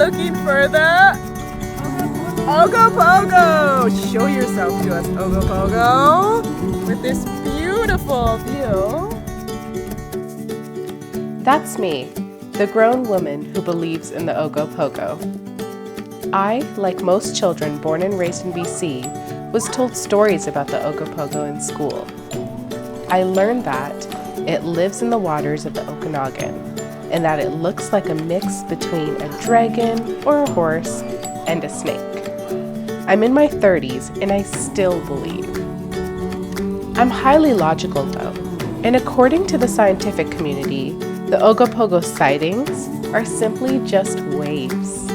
looking for the Ogopogo. Show yourself to us, Ogopogo, with this beautiful view. That's me, the grown woman who believes in the Ogopogo. I, like most children born and raised in BC, was told stories about the Ogopogo in school. I learned that it lives in the waters of the Okanagan, and that it looks like a mix between a dragon or a horse and a snake. I'm in my 30s and I still believe. I'm highly logical though, and according to the scientific community, the Ogopogo sightings are simply just waves.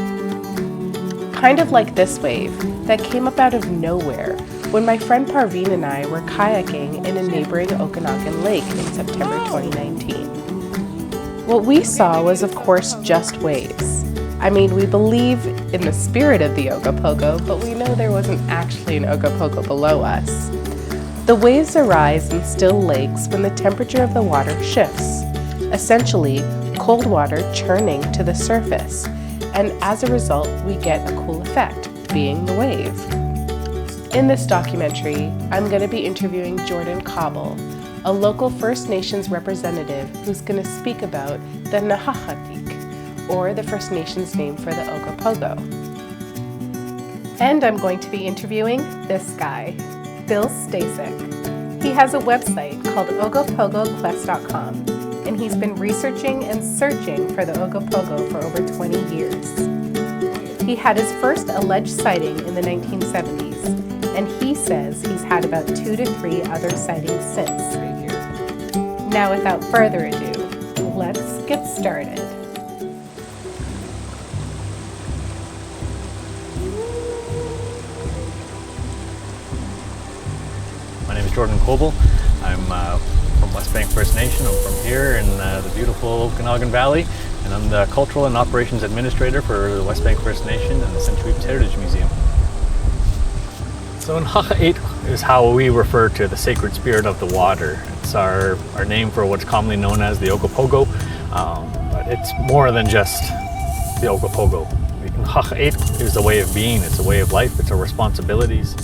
Kind of like this wave that came up out of nowhere when my friend Parveen and I were kayaking in a neighboring Okanagan lake in September 2019. What we saw was, of course, just waves. I mean, we believe in the spirit of the Ogopogo, but we know there wasn't actually an Ogopogo below us. The waves arise in still lakes when the temperature of the water shifts, essentially cold water churning to the surface, and as a result, we get a cool effect, being the wave. In this documentary, I'm going to be interviewing Jordan Koval, a local First Nations representative who's going to speak about the Nahahatik, or the First Nations name for the Ogopogo. And I'm going to be interviewing this guy, Bill Stasek. He has a website called ogopogoquest.com, and he's been researching and searching for the Ogopogo for over 20 years. He had his first alleged sighting in the 1970s, and he says he's had about 2 to 3 other sightings since. Now, without further ado, let's get started. My name is Jordan Koval. I'm from West Bank First Nation. I'm from here in the beautiful Okanagan Valley, and I'm the Cultural and Operations Administrator for the West Bank First Nation and the St. Louis Heritage Museum. So Nahahatik is how we refer to the sacred spirit of the water. It's our name for what's commonly known as the Ogopogo, but it's more than just the Ogopogo. Nahahatik is a way of being, it's a way of life, it's our responsibilities.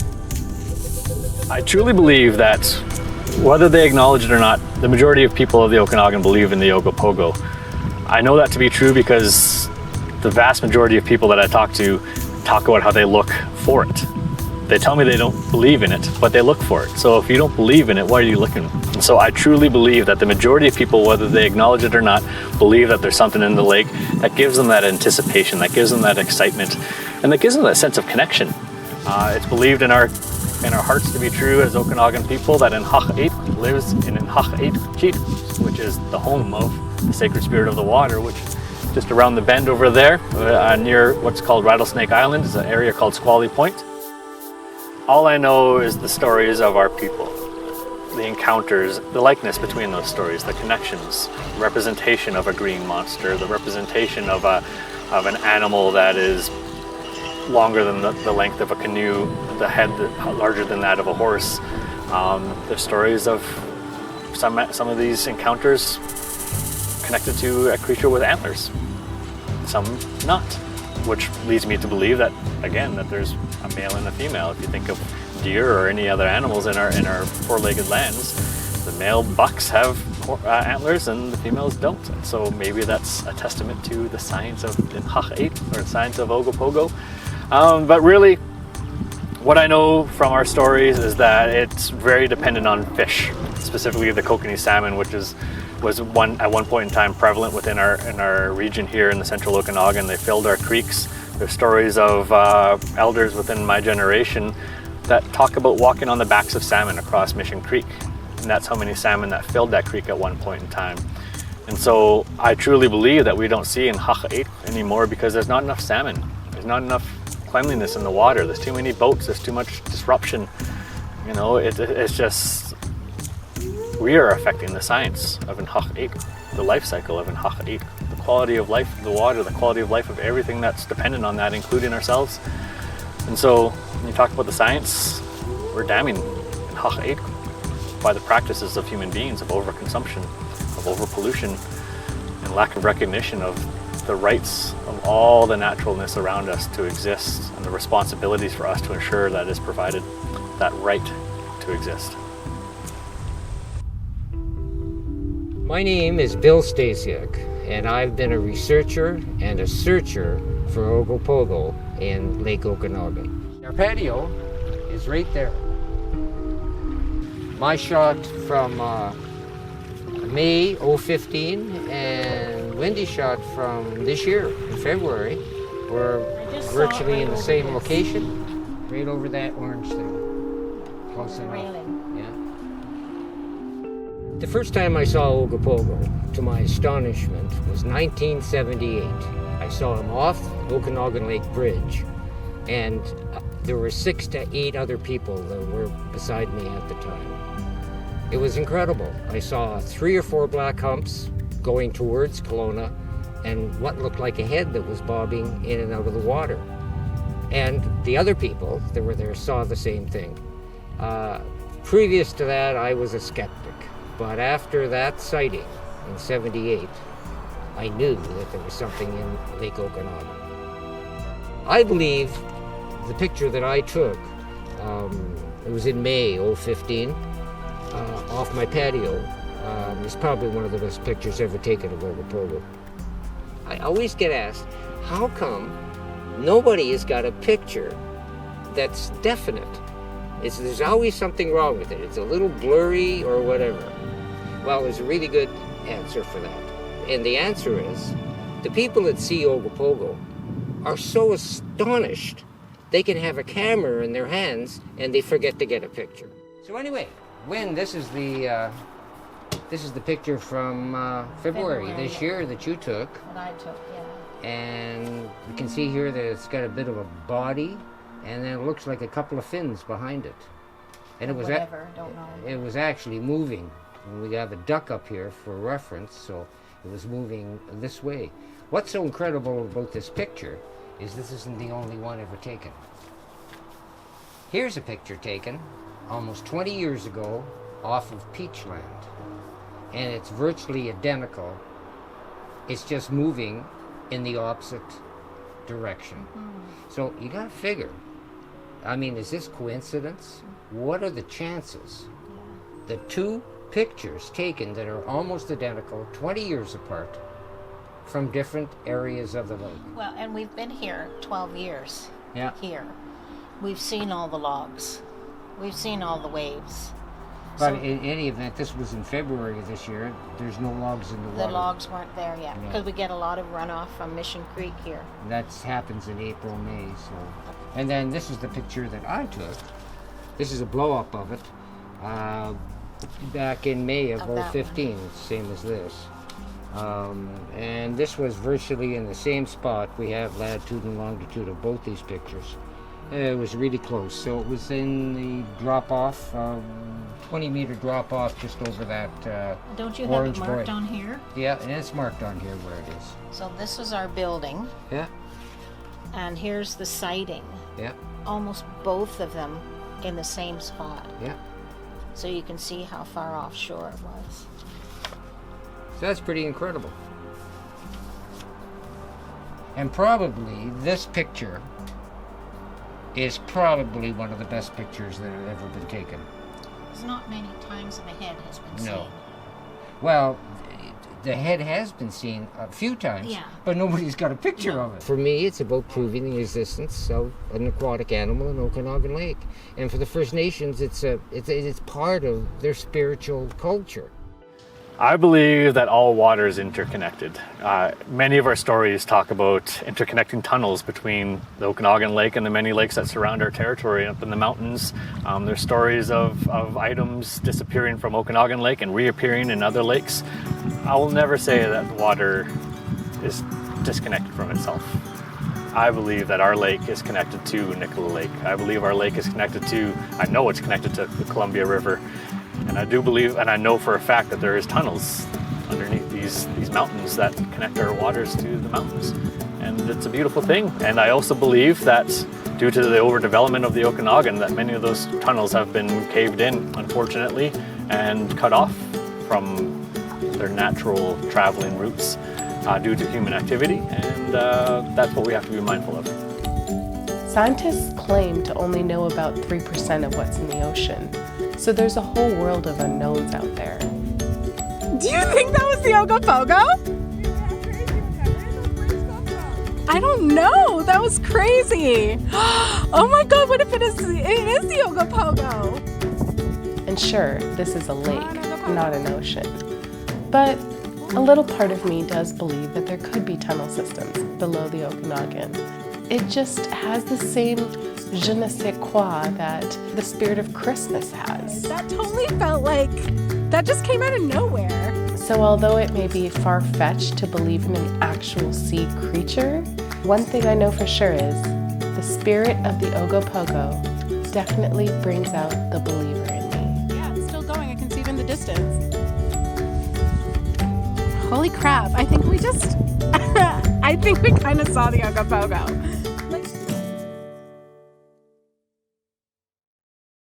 I truly believe that whether they acknowledge it or not, the majority of people of the Okanagan believe in the Ogopogo. I know that to be true because the vast majority of people that I talk to talk about how they look for it. They tell me they don't believe in it, but they look for it. So if you don't believe in it, why are you looking? And so I truly believe that the majority of people, whether they acknowledge it or not, believe that there's something in the lake that gives them that anticipation, that gives them that excitement, and that gives them that sense of connection. It's believed in our hearts to be true as Okanagan people that Nahahatik lives in Nahahatik, which is the home of the sacred spirit of the water, which just around the bend over there, near what's called Rattlesnake Island, is an area called Squally Point. All I know is the stories of our people, the encounters, the likeness between those stories, the connections, the representation of a green monster, the representation of an animal that is longer than the length of a canoe, the head larger than that of a horse. The stories of some of these encounters connected to a creature with antlers, some not, which leads me to believe that, again, that there's a male and a female. If you think of deer or any other animals in our four-legged lands, the male bucks have antlers and the females don't. And so maybe that's a testament to the science of Nahahatik, or the science of Ogopogo. But really, what I know from our stories is that it's very dependent on fish, specifically the kokanee salmon, which was at one point in time prevalent within our region here in the central Okanagan. They filled our creeks. There's stories of elders within my generation that talk about walking on the backs of salmon across Mission Creek, and that's how many salmon that filled that creek at one point in time. And so I truly believe that we don't see Nahahatik anymore because there's not enough salmon. There's not enough cleanliness in the water. There's too many boats. There's too much disruption. You know, it's just, we are affecting the science of Nahahatik, the life cycle of Nahahatik, the quality of life of the water, the quality of life of everything that's dependent on that, including ourselves. And so when you talk about the science, we're damning Nahahatik by the practices of human beings, of overconsumption, of overpollution, and lack of recognition of the rights of all the naturalness around us to exist and the responsibilities for us to ensure that is provided that right to exist. My name is Bill Stasek, and I've been a researcher and a searcher for Ogopogo in Lake Okanagan. Our patio is right there. My shot from May 2015 and Wendy's shot from this year in February were virtually in the same location, right over that orange thing. Close enough. Yeah. The first time I saw Ogopogo, to my astonishment, was 1978. I saw him off Okanagan Lake Bridge, and there were 6 to 8 other people that were beside me at the time. It was incredible. I saw 3 or 4 black humps going towards Kelowna and what looked like a head that was bobbing in and out of the water. And the other people that were there saw the same thing. Previous to that, I was a skeptic. But after that sighting in '78, I knew that there was something in Lake Okanagan. I believe the picture that I took, it was in May 2015, off my patio, is probably one of the best pictures ever taken of Ogopogo. I always get asked, how come nobody has got a picture that's definite? There's always something wrong with it. It's a little blurry or whatever. Well, there's a really good answer for that. And the answer is, the people that see Ogopogo are so astonished they can have a camera in their hands and they forget to get a picture. So anyway, this is the picture from February this year that you took. That I took, yeah. And you can see here that it's got a bit of a body, and then it looks like a couple of fins behind it. And Don't know. It was actually moving. And we have a duck up here for reference, so it was moving this way. What's so incredible about this picture is this isn't the only one ever taken. Here's a picture taken almost 20 years ago off of Peachland, and it's virtually identical. It's just moving in the opposite direction. So you gotta figure, I mean, is this coincidence? What are the chances that 2 pictures taken that are almost identical, 20 years apart, from different areas of the lake? Well, and we've been here 12 years. Yeah. Here. We've seen all the logs. We've seen all the waves. But in any event, this was in February of this year. There's no logs in the water. The logs weren't there yet, because we get a lot of runoff from Mission Creek here. That happens in April, May. So, and then this is the picture that I took. This is a blow-up of it back in May of 2015, same as this. And this was virtually in the same spot. We have latitude and longitude of both these pictures. It was really close. So it was in the drop-off, 20-meter drop-off just over that Don't you have orange it marked buoy. on here? Yeah, and it's marked on here where it is. So this is our building, Yeah, and here's the sighting. yeah, Almost both of them in the same spot. yeah. So you can see how far offshore it was. So that's pretty incredible. And probably this picture is probably one of the best pictures that have ever been taken. There's not many times the head has been seen. No. Well, the head has been seen a few times, Yeah. but nobody's got a picture of it. For me, it's about proving the existence of an aquatic animal in Okanagan Lake. And for the First Nations, it's part of their spiritual culture. I believe that all water is interconnected. Many of our stories talk about interconnecting tunnels between the Okanagan Lake and the many lakes that surround our territory up in the mountains. There's stories of items disappearing from Okanagan Lake and reappearing in other lakes. I will never say that water is disconnected from itself. I believe that our lake is connected to Nicola Lake. I believe our lake is connected to, I know it's connected to the Columbia River. And I do believe, and I know for a fact that there is tunnels underneath these mountains that connect our waters to the mountains. And it's a beautiful thing. And I also believe that due to the overdevelopment of the Okanagan, that many of those tunnels have been caved in, unfortunately, and cut off from their natural traveling routes. due to human activity, and that's what we have to be mindful of. Scientists claim to only know about 3% of what's in the ocean, so there's a whole world of unknowns out there. Do you think that was the Ogopogo? I don't know. That was crazy. Oh my God, what if it is the Ogopogo? And sure, this is a lake, not an ocean. But a little part of me does believe that there could be tunnel systems below the Okanagan. It just has the same je ne sais quoi that the spirit of Christmas has. That totally felt like that just came out of nowhere. So although it may be far-fetched to believe in an actual sea creature, one thing I know for sure is the spirit of the Ogopogo definitely brings out the believer in me. Yeah, it's still going. I can see it in the distance. Holy crap. I think we kind of saw the Ogopogo.